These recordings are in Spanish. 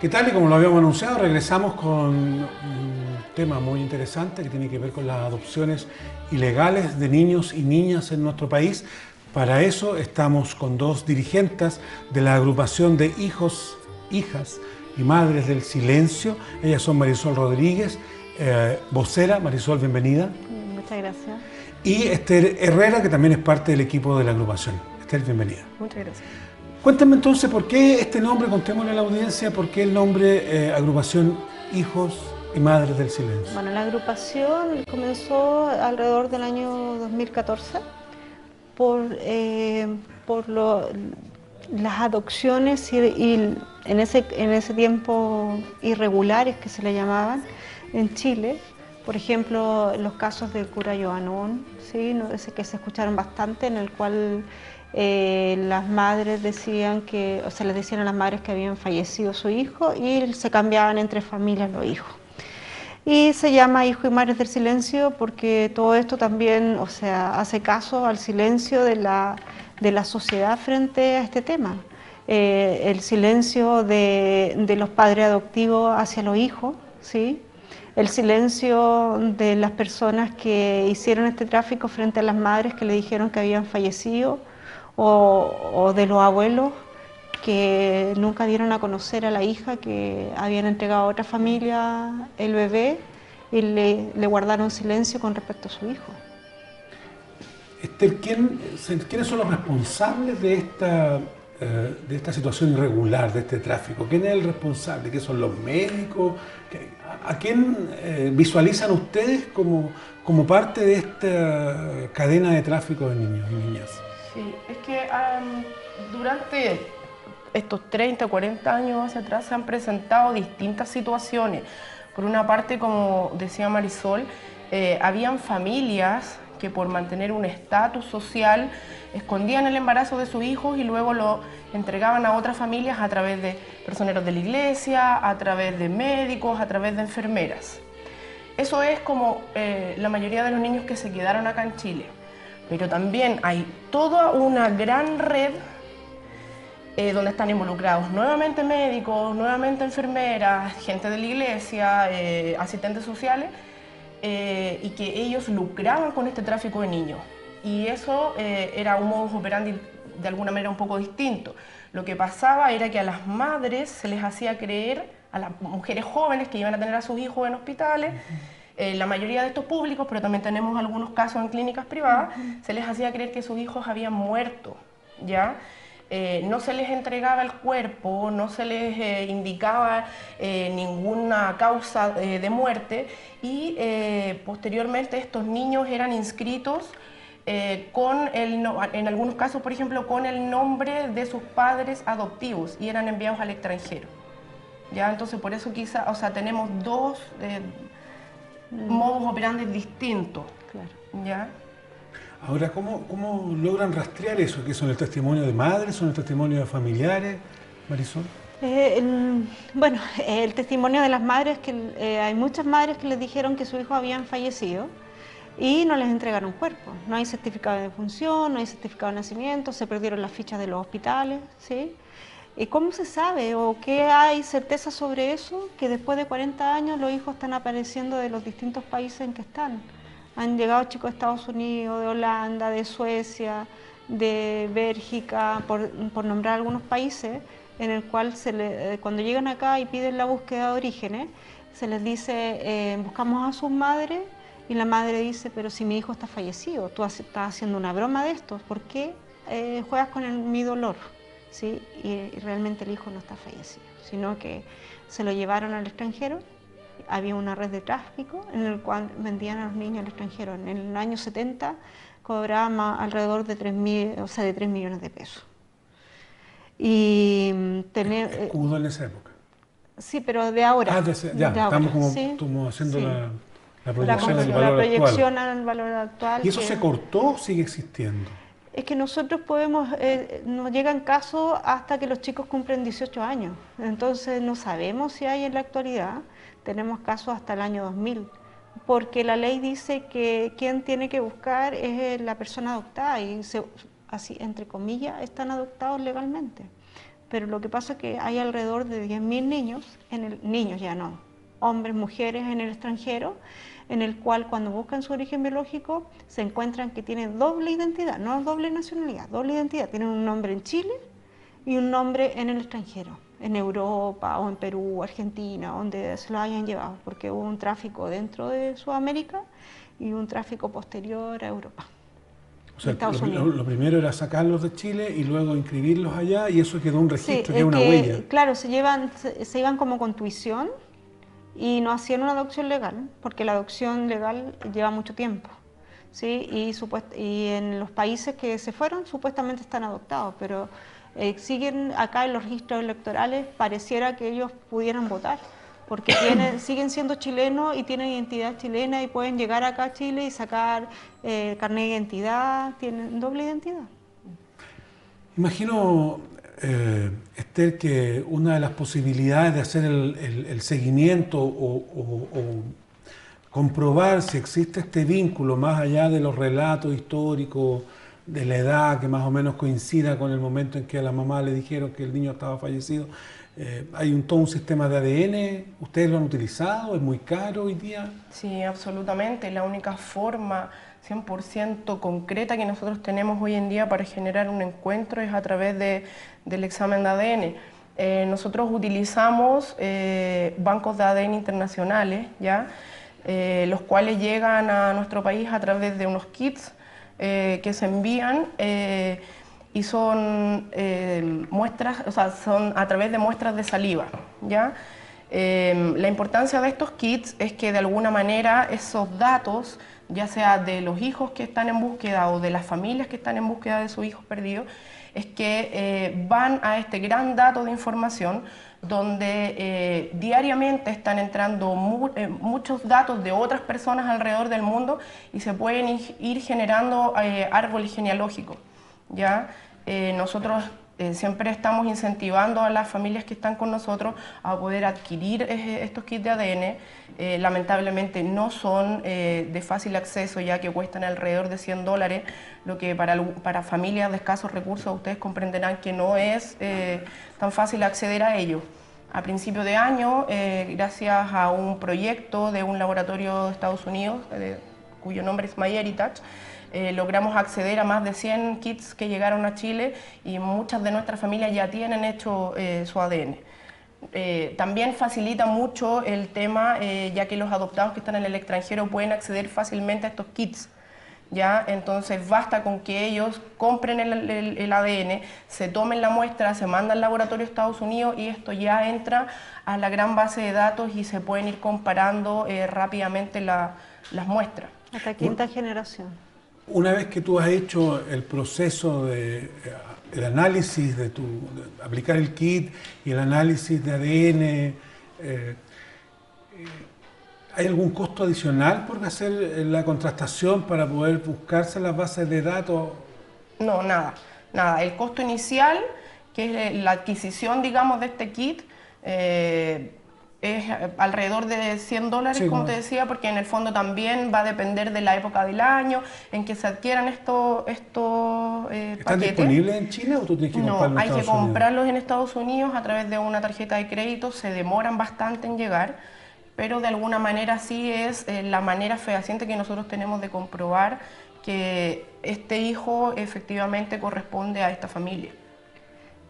¿Qué tal? Y como lo habíamos anunciado, regresamos con un tema muy interesante que tiene que ver con las adopciones ilegales de niños y niñas en nuestro país. Para eso estamos con dos dirigentes de la agrupación de hijos, hijas y madres del silencio. Ellas son Marisol Rodríguez, vocera. Marisol, bienvenida. Muchas gracias. Y Esther Herrera, que también es parte del equipo de la agrupación. Esther, bienvenida. Muchas gracias. Cuéntame entonces, ¿por qué este nombre? Contémosle a la audiencia, ¿por qué el nombre agrupación Hijos y Madres del Silencio? Bueno, la agrupación comenzó alrededor del año 2014 por, las adopciones y en ese tiempo irregulares que se le llamaban en Chile. Por ejemplo, los casos del cura Joanón, ¿sí? No, ese que se escucharon bastante, en el cual las madres decían que, o sea, les decían a las madres que habían fallecido su hijo y se cambiaban entre familias los hijos. Y se llama Hijos y Madres del Silencio porque todo esto también, o sea, hace caso al silencio de la sociedad frente a este tema. El silencio de los padres adoptivos hacia los hijos, ¿sí? El silencio de las personas que hicieron este tráfico frente a las madres que le dijeron que habían fallecido, o de los abuelos que nunca dieron a conocer a la hija que habían entregado a otra familia el bebé y le guardaron silencio con respecto a su hijo. Esther, ¿quiénes son los responsables de esta situación irregular, de este tráfico? ¿Quién es el responsable? ¿Qué son los médicos? ¿A quién visualizan ustedes como parte de esta cadena de tráfico de niños y niñas? Sí, es que durante estos 30, 40 años hacia atrás se han presentado distintas situaciones. Por una parte, como decía Marisol, habían familias que por mantener un estatus social escondían el embarazo de sus hijos y luego lo entregaban a otras familias a través de personeros de la iglesia, a través de médicos, a través de enfermeras. Eso es como la mayoría de los niños que se quedaron acá en Chile. Pero también hay toda una gran red donde están involucrados nuevamente médicos, nuevamente enfermeras, gente de la iglesia, asistentes sociales, y que ellos lucraban con este tráfico de niños. Y eso era un modus operandi de alguna manera un poco distinto. Lo que pasaba era que a las madres se les hacía creer, a las mujeres jóvenes que iban a tener a sus hijos en hospitales, la mayoría de estos públicos, pero también tenemos algunos casos en clínicas privadas, se les hacía creer que sus hijos habían muerto, ¿ya? No se les entregaba el cuerpo, no se les indicaba ninguna causa de muerte y posteriormente estos niños eran inscritos en algunos casos, por ejemplo, con el nombre de sus padres adoptivos y eran enviados al extranjero. ¿Ya? Entonces, por eso quizá, o sea, tenemos dos modus operandi distintos. Claro. ¿Ya? Ahora, ¿cómo logran rastrear eso? ¿Qué son el testimonio de madres? ¿Son el testimonio de familiares? Marisol. Bueno, el testimonio de las madres, que hay muchas madres que les dijeron que sus hijos habían fallecido y no les entregaron cuerpo. No hay certificado de defunción, no hay certificado de nacimiento, se perdieron las fichas de los hospitales, ¿sí? ¿Y cómo se sabe o qué hay certeza sobre eso? Que después de 40 años los hijos están apareciendo de los distintos países en que están. Han llegado chicos de Estados Unidos, de Holanda, de Suecia, de Bélgica, por nombrar algunos países, en el cual cuando llegan acá y piden la búsqueda de orígenes, se les dice, buscamos a sus madres, y la madre dice, pero si mi hijo está fallecido, tú estás haciendo una broma de esto, ¿por qué juegas con mi dolor? ¿Sí? Y realmente el hijo no está fallecido, sino que se lo llevaron al extranjero. Había una red de tráfico en el cual vendían a los niños al extranjero. En el año 70 cobraban alrededor de 3 millones de pesos. Y ¿Cómo en esa época? sí, pero de ahora. Ya, de estamos ahora, ¿sí? haciendo Sí. la proyección del La valor proyección actual. al valor actual. ¿Y eso se cortó o sigue existiendo? Es que nosotros nos llegan casos hasta que los chicos cumplen 18 años. Entonces no sabemos si hay en la actualidad. Tenemos casos hasta el año 2000. Porque la ley dice que quien tiene que buscar es la persona adoptada y así, entre comillas, están adoptados legalmente. pero lo que pasa es que hay alrededor de 10.000 niños, niños ya no, hombres, mujeres en el extranjero, en el cual cuando buscan su origen biológico se encuentran que tienen doble identidad, no doble nacionalidad, doble identidad, tienen un nombre en Chile y un nombre en el extranjero, en Europa o en Perú, Argentina, donde se lo hayan llevado, porque hubo un tráfico dentro de Sudamérica y un tráfico posterior a Europa. O sea, lo primero era sacarlos de Chile y luego inscribirlos allá, y eso quedó un registro, sí, que es una huella. Claro, se iban como con tuición y no hacían una adopción legal, porque la adopción legal lleva mucho tiempo. ¿Sí? Y en los países que se fueron supuestamente están adoptados, pero siguen acá en los registros electorales, pareciera que ellos pudieran votar, porque siguen siendo chilenos y tienen identidad chilena y pueden llegar acá a Chile y sacar carnet de identidad, tienen doble identidad. Imagino, Esther, que una de las posibilidades de hacer el seguimiento o comprobar si existe este vínculo más allá de los relatos históricos, de la edad que más o menos coincida con el momento en que a la mamá le dijeron que el niño estaba fallecido, hay todo un sistema de ADN. ¿Ustedes lo han utilizado? ¿Es muy caro hoy día? Sí, absolutamente. La única forma 100% concreta que nosotros tenemos hoy en día para generar un encuentro es a través del examen de ADN. Nosotros utilizamos bancos de ADN internacionales, ¿ya? Los cuales llegan a nuestro país a través de unos kits que se envían y son muestras, o sea, son a través de muestras de saliva, ¿ya? La importancia de estos kits es que de alguna manera esos datos, ya sea de los hijos que están en búsqueda o de las familias que están en búsqueda de sus hijos perdidos, es que van a este gran dato de información donde diariamente están entrando muchos datos de otras personas alrededor del mundo y se pueden ir generando árboles genealógicos, ¿ya? Nosotros siempre estamos incentivando a las familias que están con nosotros a poder adquirir estos kits de ADN. Lamentablemente no son de fácil acceso, ya que cuestan alrededor de $100, lo que para familias de escasos recursos ustedes comprenderán que no es tan fácil acceder a ellos. A principio de año, gracias a un proyecto de un laboratorio de Estados Unidos, cuyo nombre es MyHeritage, logramos acceder a más de 100 kits que llegaron a Chile y muchas de nuestras familias ya tienen hecho su ADN. También facilita mucho el tema, ya que los adoptados que están en el extranjero pueden acceder fácilmente a estos kits, ¿ya? Entonces basta con que ellos compren el ADN, se tomen la muestra, se manda al laboratorio de Estados Unidos y esto ya entra a la gran base de datos y se pueden ir comparando rápidamente las muestras. Hasta quinta generación. Una vez que tú has hecho el proceso de el análisis de aplicar el kit y el análisis de ADN, ¿hay algún costo adicional por hacer la contrastación para poder buscarse las bases de datos? No, nada. El costo inicial, que es la adquisición, digamos, de este kit, es alrededor de $100, sí, como te decía, porque en el fondo también va a depender de la época del año en que se adquieran estos paquetes. ¿Están disponibles en China o tú tienes que comprarlos en Estados Unidos? No, hay que comprarlos en Estados Unidos a través de una tarjeta de crédito, se demoran bastante en llegar, pero de alguna manera sí es la manera fehaciente que nosotros tenemos de comprobar que este hijo efectivamente corresponde a esta familia.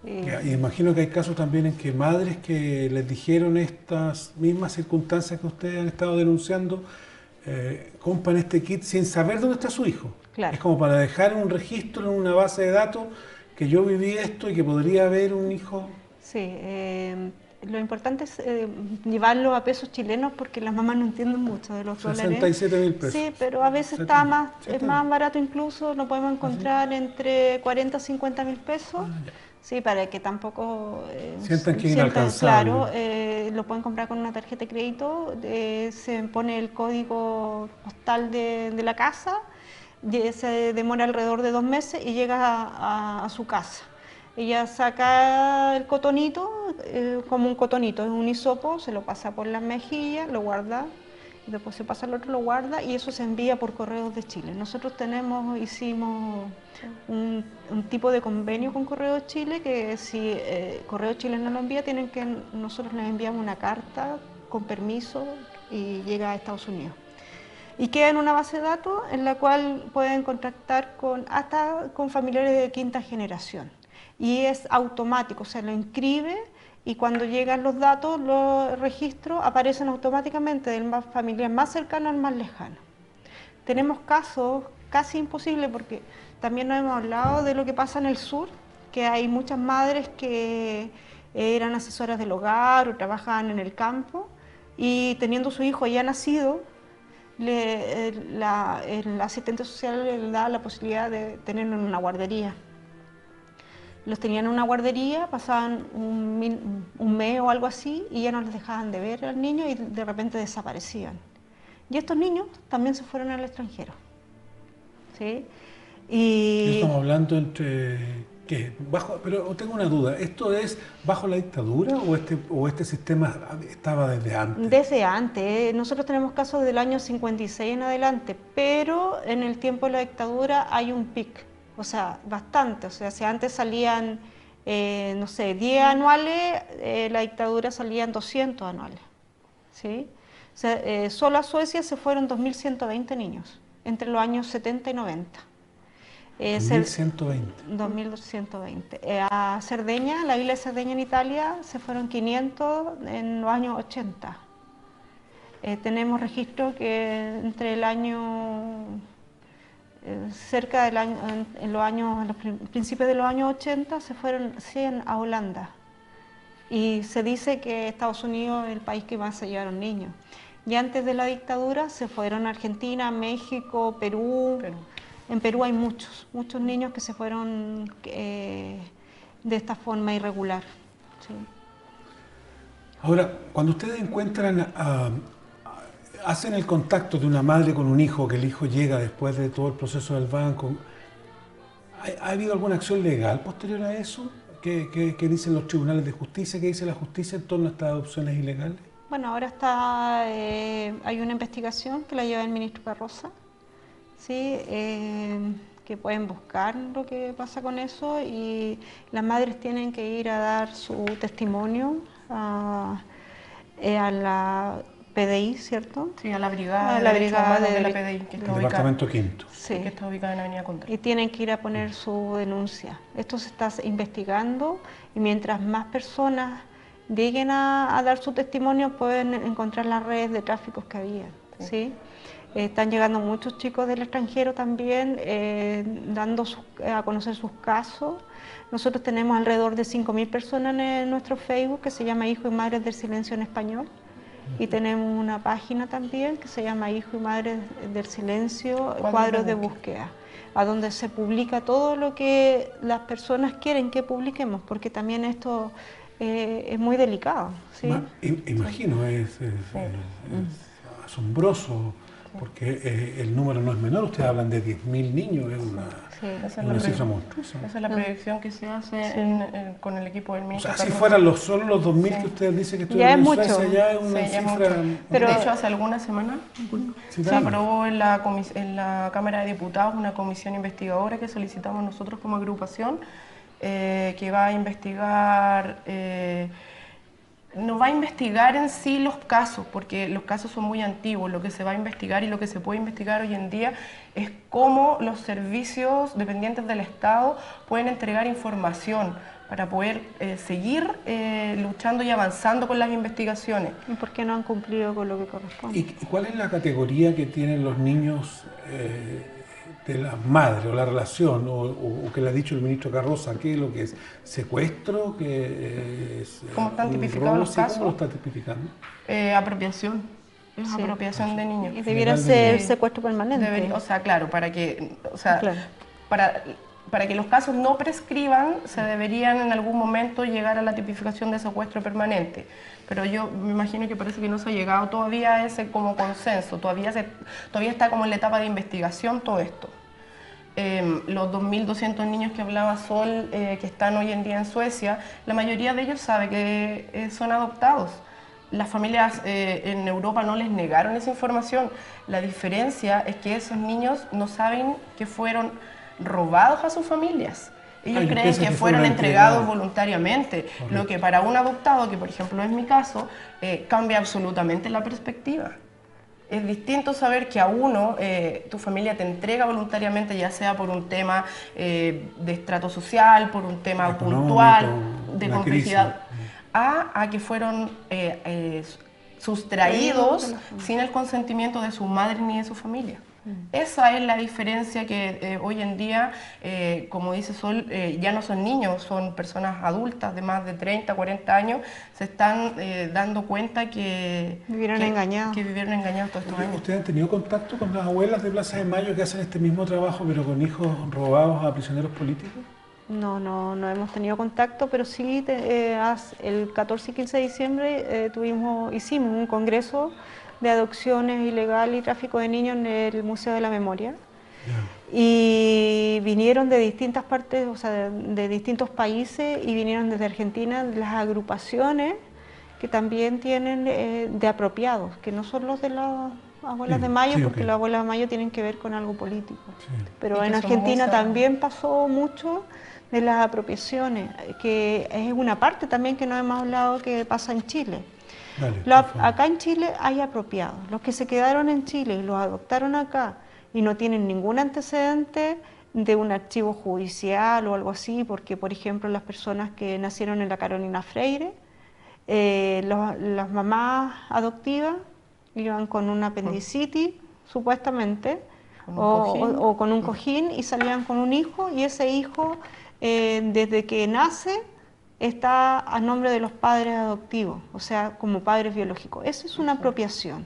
Y imagino que hay casos también en que madres que les dijeron estas mismas circunstancias que ustedes han estado denunciando, compran este kit sin saber dónde está su hijo. Claro. Es como para dejar un registro en una base de datos que yo viví esto y que podría haber un hijo. Sí, lo importante es llevarlo a pesos chilenos porque las mamás no entienden mucho de los dólares. 67.000 pesos. Sí, pero a veces es más barato incluso, lo podemos encontrar entre 40 y 50.000 pesos. Sí, para que tampoco sientan que es inalcanzable. Claro, lo pueden comprar con una tarjeta de crédito, se pone el código postal de la casa, se demora alrededor de 2 meses y llega a su casa. Ella saca el cotonito, como un cotonito, es un hisopo, se lo pasa por las mejillas, lo guarda después se pasa al otro, lo guarda y eso se envía por Correos de Chile. Nosotros hicimos un tipo de convenio con Correos de Chile que si Correos de Chile no lo envía, nosotros les enviamos una carta con permiso y llega a Estados Unidos. Y queda en una base de datos en la cual pueden contactar hasta con familiares de quinta generación. Y es automático, se lo inscribe y cuando llegan los datos, los registros aparecen automáticamente del familiar más cercano al más lejano. Tenemos casos casi imposibles porque también nos hemos hablado de lo que pasa en el sur, que hay muchas madres que eran asesoras del hogar o trabajaban en el campo y teniendo su hijo ya nacido, el asistente social le da la posibilidad de tenerlo en una guardería. Los tenían en una guardería, pasaban un mes o algo así y ya no les dejaban de ver al niño y de repente desaparecían. Y estos niños también se fueron al extranjero. ¿Sí? Y Estamos hablando entre... ¿Qué? Pero tengo una duda, ¿esto es bajo la dictadura o este sistema estaba desde antes? desde antes, nosotros tenemos casos del año 56 en adelante, pero en el tiempo de la dictadura hay un pic, o sea, bastante, o sea, si antes salían, no sé, 10 anuales, la dictadura salían 200 anuales, ¿sí? O sea, solo a Suecia se fueron 2.120 niños, entre los años 70 y 90. 1120. 2.220. A Cerdeña, la isla de Cerdeña en Italia, se fueron 500 en los años 80. Tenemos registro que entre el año, cerca del año, en los principios de los años 80, se fueron 100 a Holanda. Y se dice que Estados Unidos es el país que más se llevaron niños. Y antes de la dictadura se fueron a Argentina, México, Perú. En Perú hay muchos niños que se fueron de esta forma irregular. ¿Sí? Ahora, cuando ustedes hacen el contacto de una madre con un hijo, que el hijo llega después de todo el proceso del banco, ¿ha habido alguna acción legal posterior a eso? ¿Qué dicen los tribunales de justicia? ¿Qué dice la justicia en torno a estas adopciones ilegales? Bueno, ahora hay una investigación que la lleva el ministro Carroza. ¿Sí? Que pueden buscar lo que pasa con eso y las madres tienen que ir a dar su testimonio a la PDI, ¿cierto? Sí, a la brigada, de la PDI, que está Departamento Quinto. Sí. Que está ubicada en Avenida Contra. Y tienen que ir a poner su denuncia. Esto se está investigando y mientras más personas lleguen a dar su testimonio pueden encontrar las redes de tráficos que había. ¿Sí? Están llegando muchos chicos del extranjero también, dando a conocer sus casos. Nosotros tenemos alrededor de 5.000 personas en nuestro Facebook que se llama Hijos y Madres del Silencio en Español. Y tenemos una página también que se llama Hijos y Madres del Silencio, cuadros de búsqueda, a donde se publica todo lo que las personas quieren que publiquemos, porque también esto es muy delicado. ¿Sí? Imagino, es asombroso. Porque el número no es menor, ustedes hablan de 10.000 niños, es una cifra monstruosa. Esa es la proyección que se hace con el equipo del ministro. O sea, si fueran solo los 2.000 que ustedes dicen que estuvieron en Suecia, ya es una cifra... Pero de hecho, hace algunas semanas se aprobó en la Cámara de Diputados una comisión investigadora que solicitamos nosotros como agrupación, que va a investigar... no va a investigar en sí los casos, porque los casos son muy antiguos. Lo que se va a investigar y lo que se puede investigar hoy en día es cómo los servicios dependientes del Estado pueden entregar información para poder seguir luchando y avanzando con las investigaciones. ¿Y por qué no han cumplido con lo que corresponde? ¿Y cuál es la categoría que tienen los niños de las madres, o la relación, o que le ha dicho el ministro Carroza? ¿Qué es lo que es? ¿Secuestro? ¿Cómo están tipificados los casos? ¿Cómo lo está tipificando? apropiación. Es apropiación de niños. Y debiera ser secuestro permanente. O sea, claro, para que los casos no prescriban, se deberían en algún momento llegar a la tipificación de secuestro permanente. Pero yo me imagino que parece que no se ha llegado todavía a ese como consenso, todavía está como en la etapa de investigación todo esto. Los 2.200 niños que hablaba Sol, que están hoy en día en Suecia, la mayoría de ellos sabe que son adoptados. las familias en Europa no les negaron esa información. La diferencia es que esos niños no saben que fueron robados a sus familias. Ellos creen que fueron entregados voluntariamente, correcto. Lo que para un adoptado, que por ejemplo es mi caso, cambia absolutamente la perspectiva. Es distinto saber que a uno, tu familia te entrega voluntariamente, ya sea por un tema de estrato social, por un tema económico, puntual, de complejidad, a que fueron sustraídos sin el consentimiento de su madre ni de su familia. Esa es la diferencia que hoy en día, como dice Sol, ya no son niños, son personas adultas de más de 30, 40 años, se están dando cuenta que vivieron engañados todos estos años. ¿Ustedes han tenido contacto con las abuelas de Plaza de Mayo que hacen este mismo trabajo, pero con hijos robados a prisioneros políticos? No hemos tenido contacto, pero sí el 14 y 15 de diciembre hicimos un congreso de adopciones ilegales y tráfico de niños en el Museo de la Memoria. Y vinieron de distintas partes, o sea, de distintos países, y vinieron desde Argentina las agrupaciones que también tienen de apropiados, que no son los de las abuelas de Mayo, porque las abuelas de Mayo tienen que ver con algo político. Pero en Argentina también pasó mucho de las apropiaciones, que es una parte también que no hemos hablado que pasa en Chile. Acá en Chile hay apropiados, los que se quedaron en Chile y los adoptaron acá y no tienen ningún antecedente de un archivo judicial o algo así, porque por ejemplo las personas que nacieron en la Carolina Freire, las mamás adoptivas iban con una apendicitis supuestamente, o con un cojín, y salían con un hijo, y ese hijo desde que nace está a nombre de los padres adoptivos, o sea, como padres biológicos. Eso es una apropiación,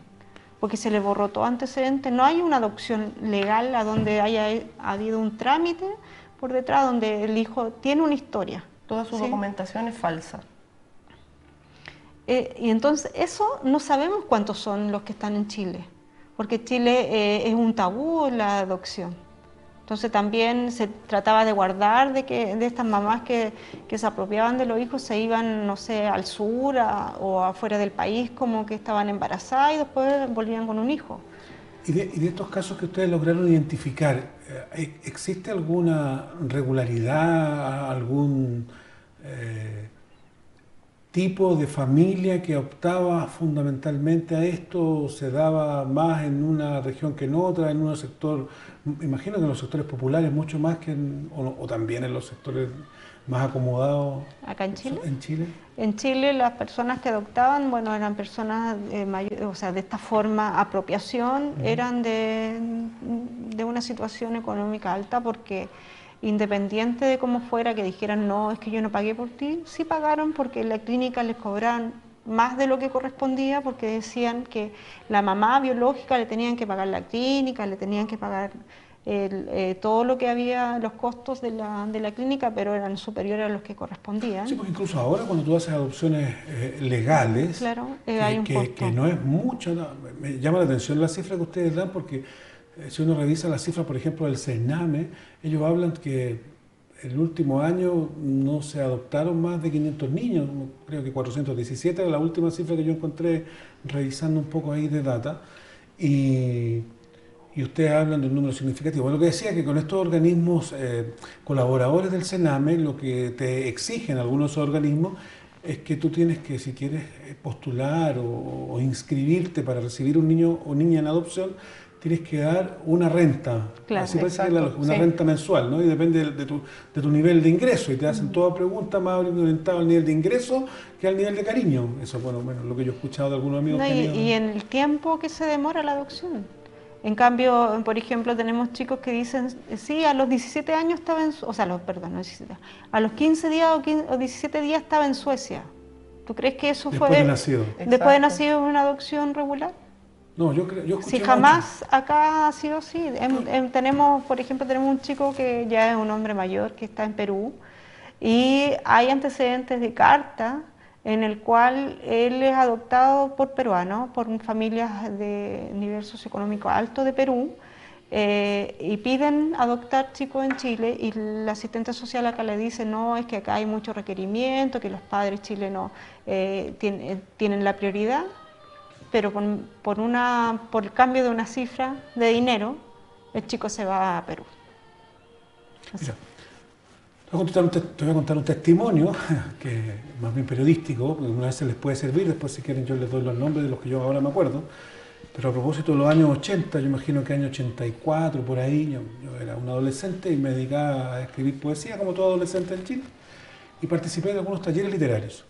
porque se le borró todo antecedente. No hay una adopción legal a donde haya habido un trámite por detrás, donde el hijo tiene una historia. Toda su documentación es falsa. Y entonces eso no sabemos cuántos son los que están en Chile, porque Chile es un tabú en la adopción. Entonces también se trataba de guardar de estas mamás que se apropiaban de los hijos, se iban, no sé, al sur o afuera del país, como que estaban embarazadas y después volvían con un hijo. Y de estos casos que ustedes lograron identificar, ¿existe alguna regularidad, algún tipo de familia que optaba fundamentalmente a esto? ¿Se daba más en una región que en otra, en un sector? Imagino que en los sectores populares mucho más que o también en los sectores más acomodados. ¿Acá en Chile? ¿En Chile? En Chile las personas que adoptaban, bueno, eran personas o sea, de esta forma, apropiación, eran de una situación económica alta, porque independiente de cómo fuera, que dijeran, no, es que yo no pagué por ti, sí pagaron, porque en la clínica les cobraban más de lo que correspondía, porque decían que la mamá biológica le tenían que pagar la clínica, le tenían que pagar todo lo que había, los costos de la clínica, pero eran superiores a los que correspondían. Sí, porque incluso ahora cuando tú haces adopciones legales, claro, hay un costo. Que no es mucho, no, me llama la atención la cifra que ustedes dan, porque si uno revisa las cifras, por ejemplo, del CENAME, ellos hablan que el último año no se adoptaron más de 500 niños, creo que 417 era la última cifra que yo encontré revisando un poco ahí de data, y ustedes hablan de un número significativo. Bueno, lo que decía que con estos organismos colaboradores del CENAME, lo que te exigen algunos de esos organismos es que tú tienes que, si quieres postular o inscribirte para recibir un niño o niña en adopción, tienes que dar una renta, claro, así parece que una renta mensual, ¿no? Y depende de tu nivel de ingreso, y te hacen toda pregunta más orientada al nivel de ingreso que al nivel de cariño. Eso es bueno, lo que yo he escuchado de algunos amigos. Y en el tiempo que se demora la adopción. En cambio, por ejemplo, tenemos chicos que dicen, sí, a los 17 años estaba en Suecia, o sea, perdón, no 17, a los 15 días o 17 días estaba en Suecia. ¿Tú crees que eso después fue... de nacido? ¿Después de nacido una adopción regular? No, yo escuché si jamás mucho. Acá ha sido así. Tenemos, por ejemplo, tenemos un chico que ya es un hombre mayor que está en Perú, y hay antecedentes de carta en el cual él es adoptado por peruanos, por familias de nivel socioeconómico alto de Perú, y piden adoptar chicos en Chile y la asistente social acá le dice no, es que acá hay mucho requerimiento, que los padres chilenos tienen la prioridad, pero por el cambio de una cifra de dinero, el chico se va a Perú. Mira, te voy a contar un testimonio, que es más bien periodístico, porque una vez se les puede servir, después si quieren yo les doy los nombres de los que yo ahora me acuerdo. Pero a propósito de los años 80, yo imagino que año 84, por ahí, yo era un adolescente y me dedicaba a escribir poesía, como todo adolescente en Chile, y participé de algunos talleres literarios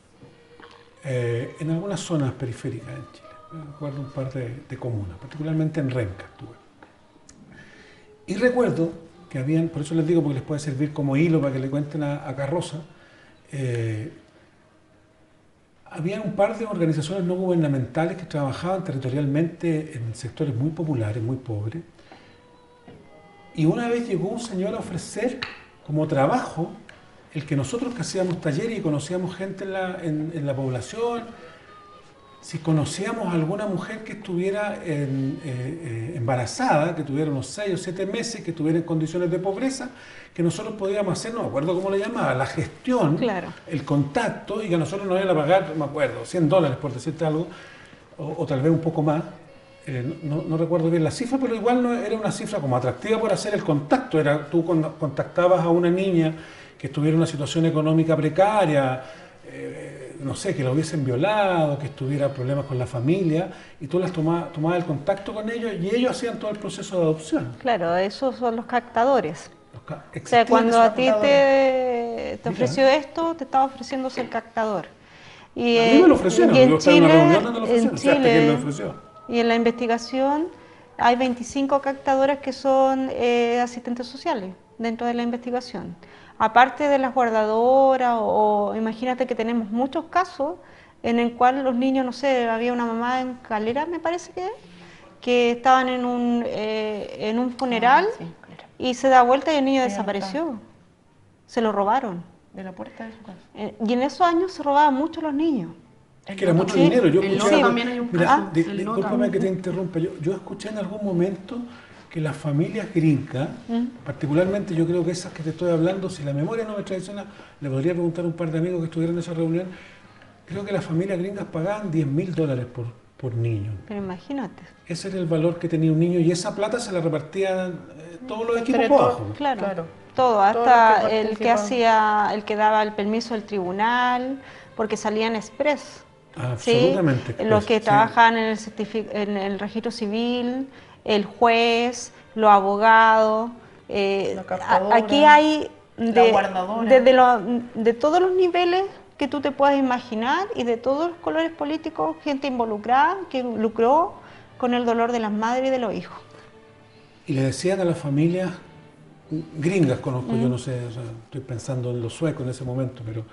en algunas zonas periféricas en Chile. Me acuerdo un par de comunas, particularmente en Renca estuve. Y recuerdo que habían, por eso les digo, porque les puede servir como hilo para que le cuenten a Carroza, había un par de organizaciones no gubernamentales que trabajaban territorialmente en sectores muy populares, muy pobres. Y una vez llegó un señor a ofrecer como trabajo el que nosotros que hacíamos talleres y conocíamos gente en la población, si conocíamos a alguna mujer que estuviera embarazada, que tuviera unos 6 o 7 meses, que estuviera en condiciones de pobreza, que nosotros podíamos hacer, no me acuerdo cómo le llamaba, la gestión, claro, el contacto, y que a nosotros nos iban a pagar, no me acuerdo, $100 por decirte algo, o tal vez un poco más. No recuerdo bien la cifra, pero igual no era una cifra como atractiva por hacer el contacto. Tú contactabas a una niña que estuviera en una situación económica precaria, no sé, que la hubiesen violado, que estuviera problemas con la familia, y tú las tomabas el contacto con ellos y ellos hacían todo el proceso de adopción. Claro, esos son los captadores. O sea, Existían cuando esos a ti te ofreció esto, te estaba ofreciendo ser captador. Y, a mí me lo ofrecieron, y en yo estaba en una Chile, reunión donde lo ofrecieron, o sea, hasta que me lo ofreció. Y en la investigación hay 25 captadoras que son asistentes sociales dentro de la investigación. Aparte de las guardadoras, o imagínate que tenemos muchos casos en el cual los niños, no sé, había una mamá en Calera, me parece que estaban en un funeral y se da vuelta y el niño desapareció. Se lo robaron. De la puerta de su casa. Y en esos años se robaban mucho los niños. Es que era mucho dinero. Yo escuché, también hay un caso. Discúlpame que te interrumpa. Yo escuché en algún momento que las familias gringas, particularmente yo creo que esas que te estoy hablando, si la memoria no me traiciona, le podría preguntar a un par de amigos que estuvieron en esa reunión, creo que las familias gringas pagaban $10.000 por niño. Pero imagínate. Ese era el valor que tenía un niño y esa plata se la repartían todos los equipos abajo. Claro. Todo, hasta el que daba el permiso del tribunal, porque salían express. Absolutamente. ¿Sí? Los que trabajaban en el registro civil, el juez, los abogados. Aquí hay de todos los niveles que tú te puedas imaginar y de todos los colores políticos, gente involucrada que lucró con el dolor de las madres y de los hijos. Y le decían a las familias gringas, conozco, yo no sé, o sea, estoy pensando en los suecos en ese momento, pero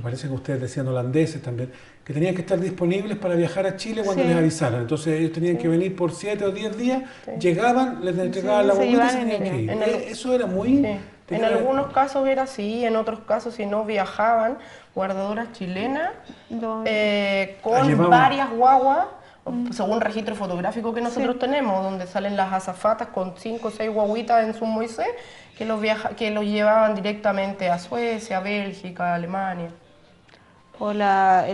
parece que ustedes decían holandeses también, que tenían que estar disponibles para viajar a Chile cuando les avisaran. Entonces ellos tenían que venir por 7 o 10 días, llegaban, les entregaban la bombita y se tenían que ir. Eso era muy... En algunos casos era así, en otros casos si no viajaban, guardadoras chilenas con varias guaguas, según registro fotográfico que nosotros tenemos, donde salen las azafatas con 5 o 6 guaguitas en su Moisés, que los llevaban directamente a Suecia, Bélgica, Alemania. O la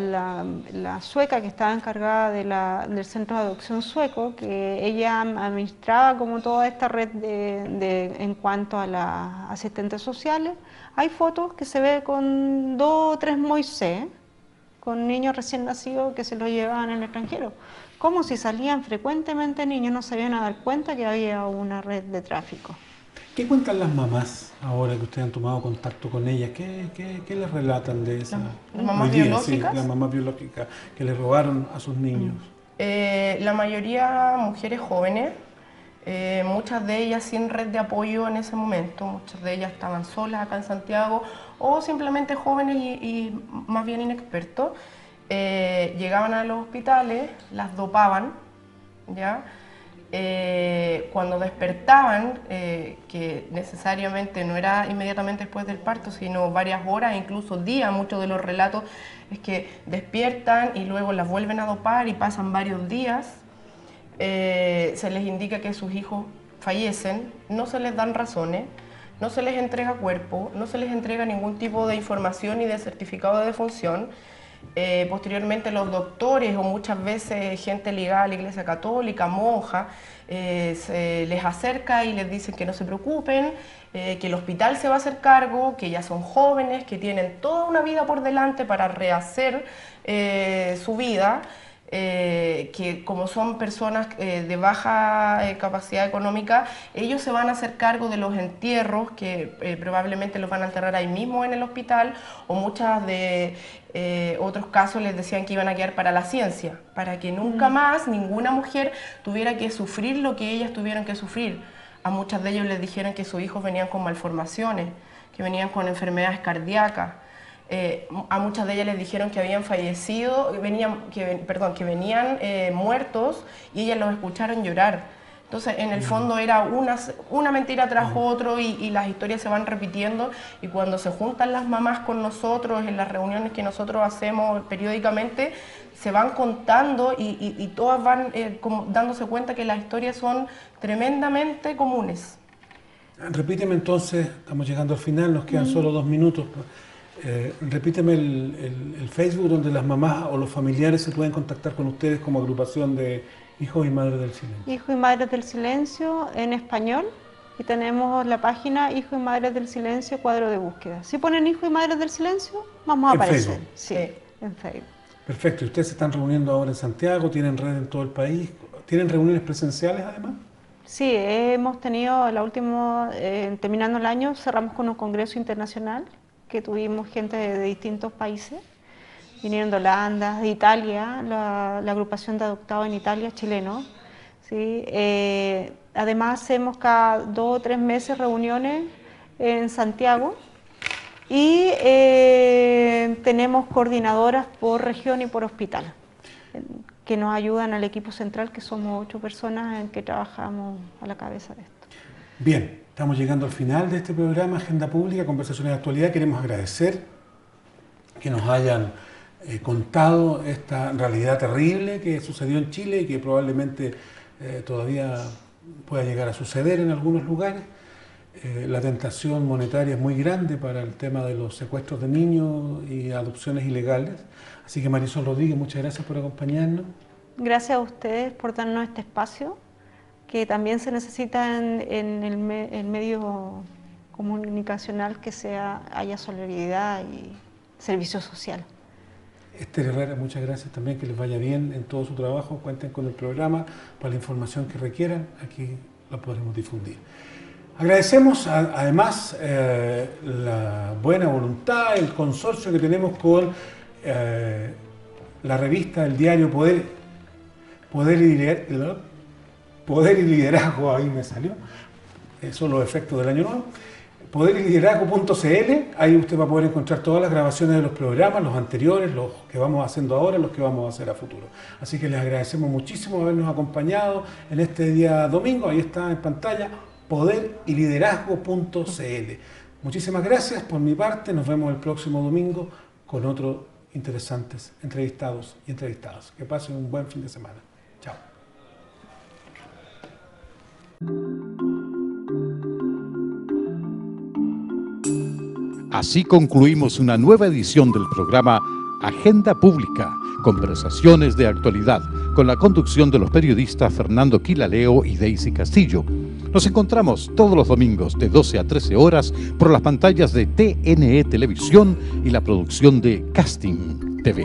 sueca que estaba encargada del centro de adopción sueco, que ella administraba como toda esta red en cuanto a las asistentes sociales. Hay fotos que se ve con 2 o 3 Moisés, con niños recién nacidos que se los llevaban en el extranjero. Como si salían frecuentemente niños, no se iban a dar cuenta que había una red de tráfico. ¿Qué cuentan las mamás ahora que ustedes han tomado contacto con ellas? ¿Qué les relatan de esa? ¿Las mamás biológicas? Sí, las mamás biológicas que le robaron a sus niños. La mayoría mujeres jóvenes, muchas de ellas sin red de apoyo en ese momento, muchas de ellas estaban solas acá en Santiago o simplemente jóvenes y más bien inexpertos. Llegaban a los hospitales, las dopaban, ¿ya? Cuando despertaban, que necesariamente no era inmediatamente después del parto, sino varias horas, incluso días, muchos de los relatos es que despiertan y luego las vuelven a dopar y pasan varios días, se les indica que sus hijos fallecen, no se les dan razones, no se les entrega cuerpo, no se les entrega ningún tipo de información ni de certificado de defunción. Posteriormente los doctores o muchas veces gente ligada a la Iglesia Católica, monja, se les acerca y les dicen que no se preocupen, que el hospital se va a hacer cargo, que ya son jóvenes, que tienen toda una vida por delante para rehacer su vida, que como son personas de baja capacidad económica, ellos se van a hacer cargo de los entierros, que probablemente los van a enterrar ahí mismo en el hospital, o muchas de otros casos les decían que iban a quedar para la ciencia, para que nunca más ninguna mujer tuviera que sufrir lo que ellas tuvieron que sufrir. A muchas de ellos les dijeron que sus hijos venían con malformaciones, que venían con enfermedades cardíacas. A muchas de ellas les dijeron que habían fallecido, que venían muertos, y ellas los escucharon llorar. Entonces, en el fondo era una mentira tras otro, y las historias se van repitiendo, y cuando se juntan las mamás con nosotros en las reuniones que nosotros hacemos periódicamente, se van contando y todas van como dándose cuenta que las historias son tremendamente comunes. Repíteme entonces, estamos llegando al final, nos quedan solo 2 minutos. Repíteme el Facebook donde las mamás o los familiares se pueden contactar con ustedes como agrupación de Hijos y Madres del Silencio. Hijos y Madres del Silencio en español, y tenemos la página Hijos y Madres del Silencio, cuadro de búsqueda. Si ponen Hijos y Madres del Silencio, vamos a aparecer. Facebook. Sí, en Facebook. Perfecto. ¿Y ustedes se están reuniendo ahora en Santiago? ¿Tienen red en todo el país? ¿Tienen reuniones presenciales además? Sí, hemos tenido la última, terminando el año, cerramos con un congreso internacional que tuvimos gente de distintos países. Vinieron de Holanda, de Italia, la agrupación de adoptados en Italia, chilenos. ¿Sí? Además hacemos cada 2 o 3 meses reuniones en Santiago, y tenemos coordinadoras por región y por hospital que nos ayudan al equipo central, que somos 8 personas en que trabajamos a la cabeza de esto. Bien, estamos llegando al final de este programa Agenda Pública, Conversaciones de Actualidad. Queremos agradecer que nos hayan contado esta realidad terrible que sucedió en Chile y que probablemente todavía pueda llegar a suceder en algunos lugares. La tentación monetaria es muy grande para el tema de los secuestros de niños y adopciones ilegales. Así que Marisol Rodríguez, muchas gracias por acompañarnos. Gracias a ustedes por darnos este espacio, que también se necesita en el medio comunicacional, que haya solidaridad y servicio social. Esther Herrera, muchas gracias también, que les vaya bien en todo su trabajo. Cuenten con el programa para la información que requieran, aquí la podremos difundir. Agradecemos además la buena voluntad, el consorcio que tenemos con la revista, el diario Poder y Liderazgo, ahí me salió, son los efectos del año nuevo. Poderyliderazgo.cl, ahí usted va a poder encontrar todas las grabaciones de los programas, los anteriores, los que vamos haciendo ahora, los que vamos a hacer a futuro. Así que les agradecemos muchísimo habernos acompañado en este día domingo. Ahí está en pantalla, poderyliderazgo.cl. Muchísimas gracias por mi parte, nos vemos el próximo domingo con otros interesantes entrevistados y entrevistadas. Que pasen un buen fin de semana. Chao. Así concluimos una nueva edición del programa Agenda Pública, conversaciones de actualidad, con la conducción de los periodistas Fernando Quilaleo y Daisy Castillo. Nos encontramos todos los domingos de 12 a 13 horas por las pantallas de TNE Televisión y la producción de Casting TV.